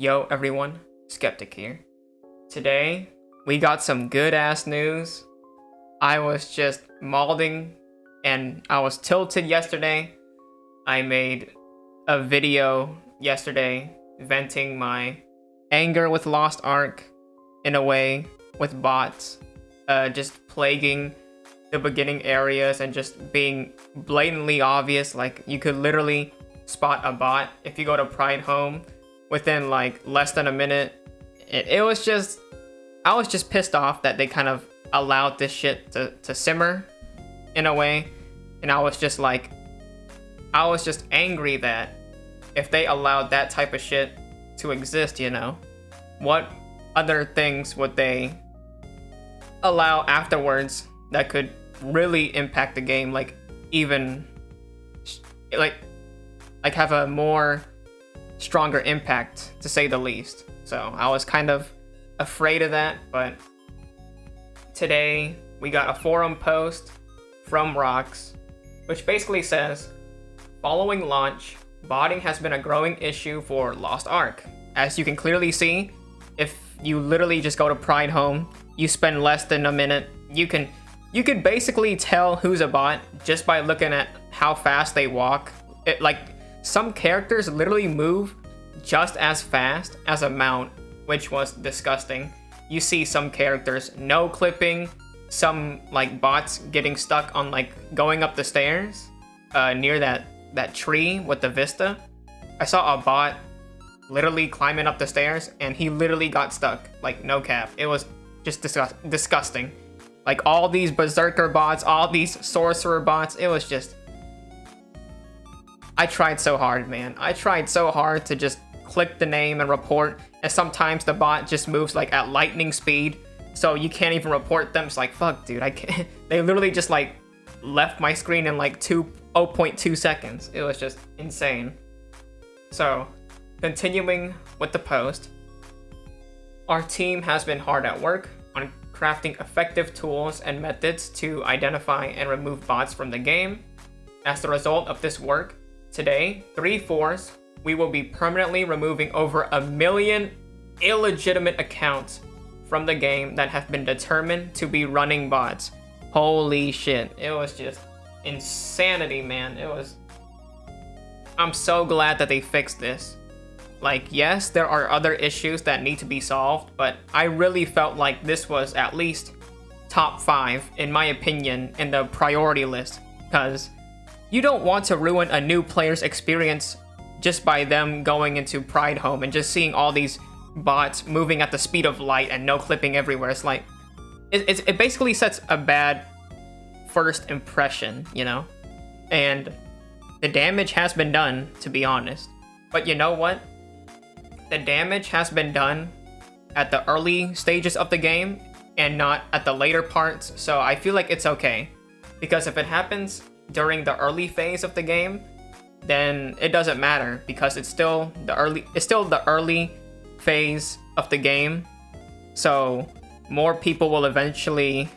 Yo everyone, Skeptic here. Today, we got some good ass news. I was just malding and I was tilted yesterday. I made a video yesterday venting my anger with Lost Ark in a way with bots, just plaguing the beginning areas and just being blatantly obvious. Like you could literally spot a bot if you go to Pride Home within like less than a minute. It was just, I was just pissed off that they kind of allowed this shit to simmer in a way. And I was just like, I was just angry that if they allowed that type of shit to exist, you know, what other things would they allow afterwards that could really impact the game, like even like have a more stronger impact, to say the least. So I was kind of afraid of that, but today we got a forum post from Roxx which basically says, following launch, botting has been a growing issue for Lost Ark. As you can clearly see, if you literally just go to Pride Home, you spend less than a minute, you could basically tell who's a bot just by looking at how fast they walk. Like some characters literally move just as fast as a mount, which was disgusting. You see some characters no clipping, some like bots getting stuck on like going up the stairs near that tree with the vista. I saw a bot literally climbing up the stairs and he literally got stuck, like no cap. It was just disgusting. Like all these berserker bots, all these sorcerer bots, it was just, I tried so hard, man. I tried so hard to just click the name and report, and sometimes the bot just moves like at lightning speed, so you can't even report them. It's like, fuck, dude, I can't. They literally just like left my screen in like 0.2 seconds. It was just insane. So, continuing with the post, our team has been hard at work on crafting effective tools and methods to identify and remove bots from the game. As the result of this work, today, 3/4, we will be permanently removing over 1 million illegitimate accounts from the game that have been determined to be running bots. Holy shit. It was just insanity, man. I'm so glad that they fixed this. Like, yes, there are other issues that need to be solved, but I really felt like this was at least top 5, in my opinion, in the priority list, because you don't want to ruin a new player's experience just by them going into Pride Home and just seeing all these bots moving at the speed of light and no clipping everywhere. It's like, it basically sets a bad first impression, you know? And the damage has been done, to be honest. But you know what? The damage has been done at the early stages of the game and not at the later parts, so I feel like it's okay. Because if it happens during the early phase of the game, then it doesn't matter, because it's still the early phase of the game. So more people will eventually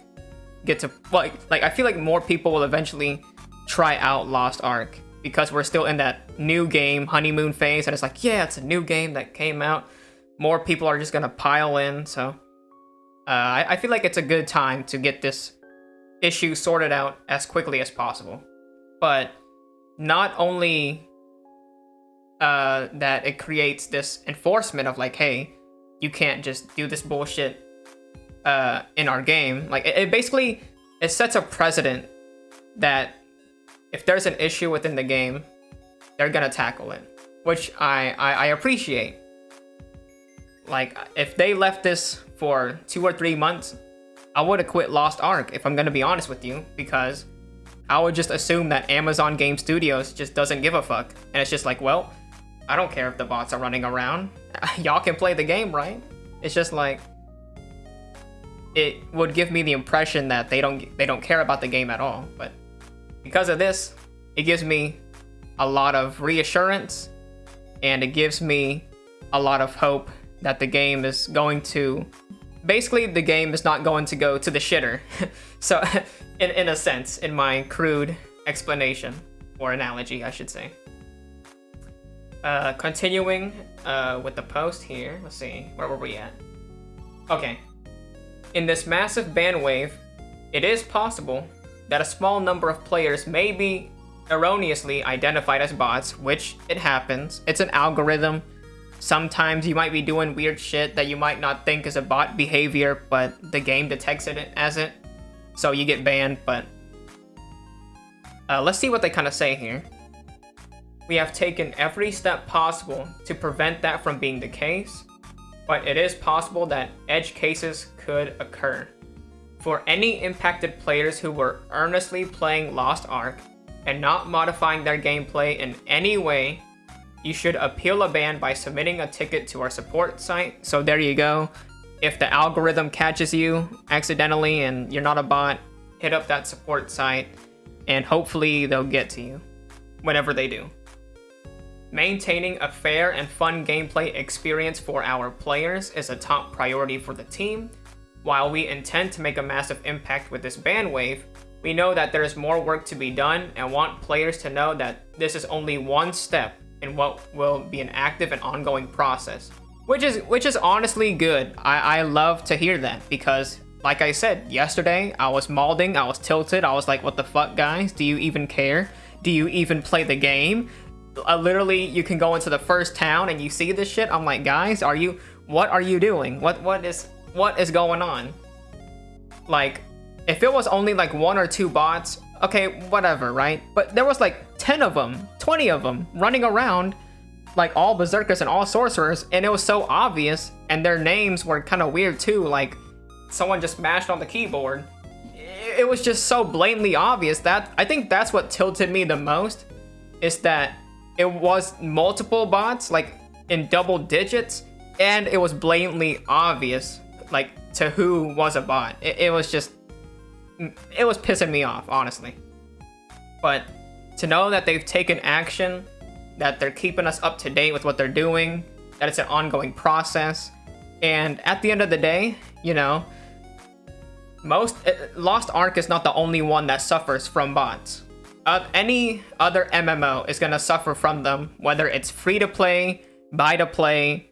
get to like I feel like more people will eventually try out Lost Ark, because we're still in that new game honeymoon phase, and it's like, yeah, it's a new game that came out. More people are just gonna pile in, so I feel like it's a good time to get this issue sorted out as quickly as possible. But not only that it creates this enforcement of like, hey, you can't just do this bullshit in our game. Like it sets a precedent that if there's an issue within the game, they're gonna tackle it, which I appreciate. Like, if they left this for 2 or 3 months, I would have quit Lost Ark, if I'm gonna be honest with you, because I would just assume that Amazon Game Studios just doesn't give a fuck. And it's just like, well, I don't care if the bots are running around. Y'all can play the game, right? It's just like, it would give me the impression that they don't care about the game at all. But because of this, it gives me a lot of reassurance, and it gives me a lot of hope that the game is going to, basically the game is not going to go to the shitter. So in a sense, in my crude explanation, or analogy I should say. Continuing with the post here. Let's see, where were we at? Okay. In this massive ban wave, it is possible that a small number of players may be erroneously identified as bots, which it happens. It's an algorithm. Sometimes you might be doing weird shit that you might not think is a bot behavior, but the game detects it as it. So you get banned, but let's see what they kind of say here. We have taken every step possible to prevent that from being the case, but it is possible that edge cases could occur. For any impacted players who were earnestly playing Lost Ark and not modifying their gameplay in any way, you should appeal a ban by submitting a ticket to our support site. So there you go. If the algorithm catches you accidentally and you're not a bot, hit up that support site and hopefully they'll get to you whenever they do. Maintaining a fair and fun gameplay experience for our players is a top priority for the team. While we intend to make a massive impact with this ban wave, we know that there is more work to be done and want players to know that this is only one step in what will be an active and ongoing process. Which is honestly good. I love to hear that because, like I said, yesterday I was malding, I was tilted, I was like, what the fuck, guys? Do you even care? Do you even play the game? Literally, you can go into the first town and you see this shit. I'm like, guys, what are you doing? What is going on? Like, if it was only like 1 or 2 bots, okay, whatever, right? But there was like 10 of them, 20 of them running around, like all berserkers and all sorcerers, and it was so obvious, and their names were kind of weird too, like someone just mashed on the keyboard. It was just so blatantly obvious. That I think that's what tilted me the most, is that it was multiple bots, like in double digits, and it was blatantly obvious, like, to who was a bot. It was pissing me off, honestly. But to know that they've taken action, that they're keeping us up to date with what they're doing, that it's an ongoing process, and at the end of the day, you know, Lost Ark is not the only one that suffers from bots. Any other MMO is gonna suffer from them, whether it's free to play, buy to play,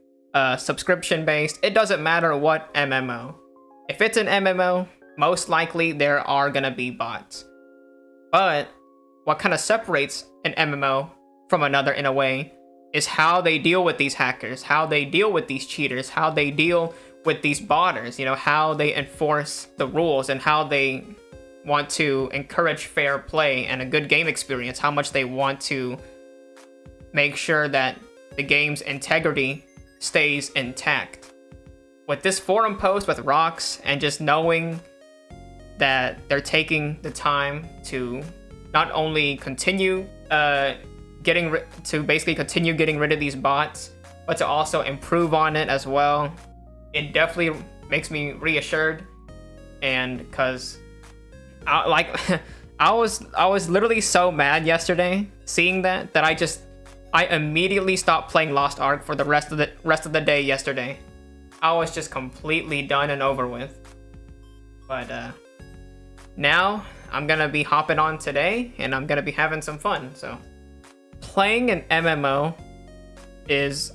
subscription based. It doesn't matter what MMO. If it's an MMO, most likely there are gonna be bots. But what kind of separates an MMO from another in a way is how they deal with these hackers, how they deal with these cheaters, how they deal with these botters, you know, how they enforce the rules and how they want to encourage fair play and a good game experience, how much they want to make sure that the game's integrity stays intact. With this forum post with Roxx and just knowing that they're taking the time to not only continue getting rid of these bots, but to also improve on it as well, it definitely makes me reassured. And because I was literally so mad yesterday seeing that I immediately stopped playing Lost Ark for the rest of the day yesterday. I was just completely done and over with. But now I'm gonna be hopping on today and I'm gonna be having some fun. So playing an MMO is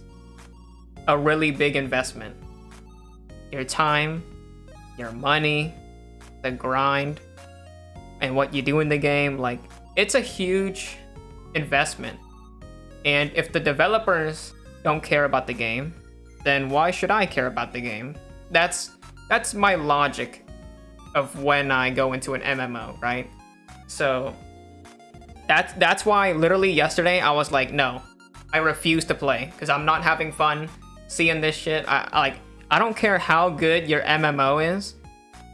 a really big investment. Your time, your money, the grind, and what you do in the game, like, it's a huge investment. And if the developers don't care about the game, then why should I care about the game? That's my logic of when I go into an MMO, right? So that's why literally yesterday I was like, no, I refuse to play because I'm not having fun seeing this shit. I don't care how good your MMO is.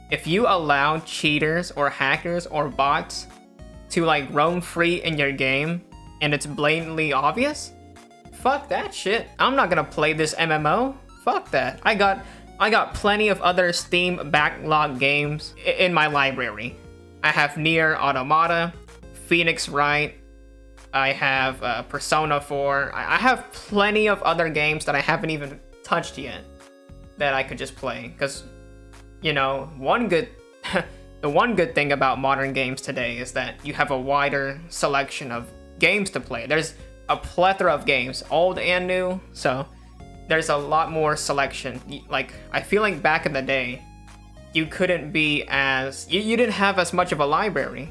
If you allow cheaters or hackers or bots to like roam free in your game and it's blatantly obvious, fuck that shit. I'm not gonna play this MMO. Fuck that. I got plenty of other Steam backlog games in my library. I have Nier Automata, Phoenix Wright, I have Persona 4. I have plenty of other games that I haven't even touched yet that I could just play. Because, you know, the one good thing about modern games today is that you have a wider selection of games to play. There's a plethora of games, old and new, so there's a lot more selection. Like, I feel like back in the day, you couldn't be as... You didn't have as much of a library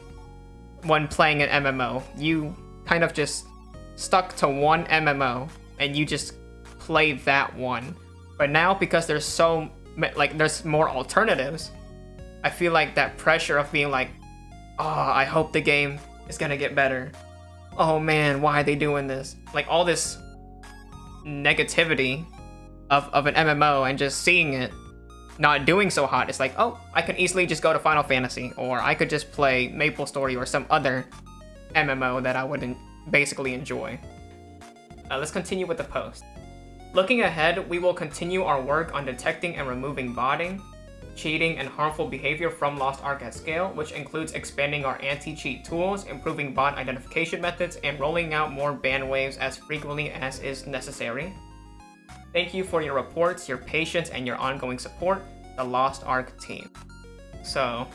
when playing an MMO. You kind of just stuck to one MMO, and you just played that one. But now, because there's there's more alternatives, I feel like that pressure of being like, oh, I hope the game is gonna get better. Oh man, why are they doing this? Like, all this negativity of an MMO, and just seeing it not doing so hot, it's like, oh, I could easily just go to Final Fantasy, or I could just play MapleStory or some other MMO that I wouldn't basically enjoy. Let's continue with the post. Looking ahead, we will continue our work on detecting and removing botting, cheating, and harmful behavior from Lost Ark at scale, which includes expanding our anti-cheat tools, improving bot identification methods, and rolling out more ban waves as frequently as is necessary. Thank you for your reports, your patience, and your ongoing support, the Lost Ark team. So,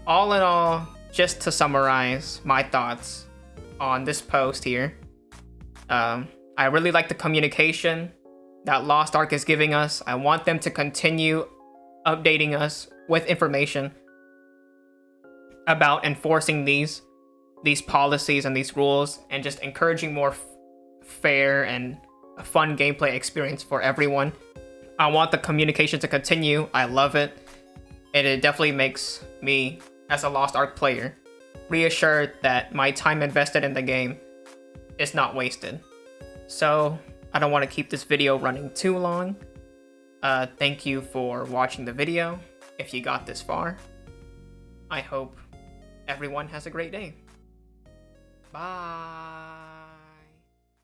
all in all, just to summarize my thoughts on this post here, I really like the communication that Lost Ark is giving us. I want them to continue updating us with information about enforcing these policies and these rules, and just encouraging more fair and a fun gameplay experience for everyone. I want the communication to continue. I love it. And it definitely makes me, as a Lost Ark player, reassured that my time invested in the game is not wasted. So, I don't want to keep this video running too long. Thank you for watching the video, if you got this far. I hope everyone has a great day. Bye!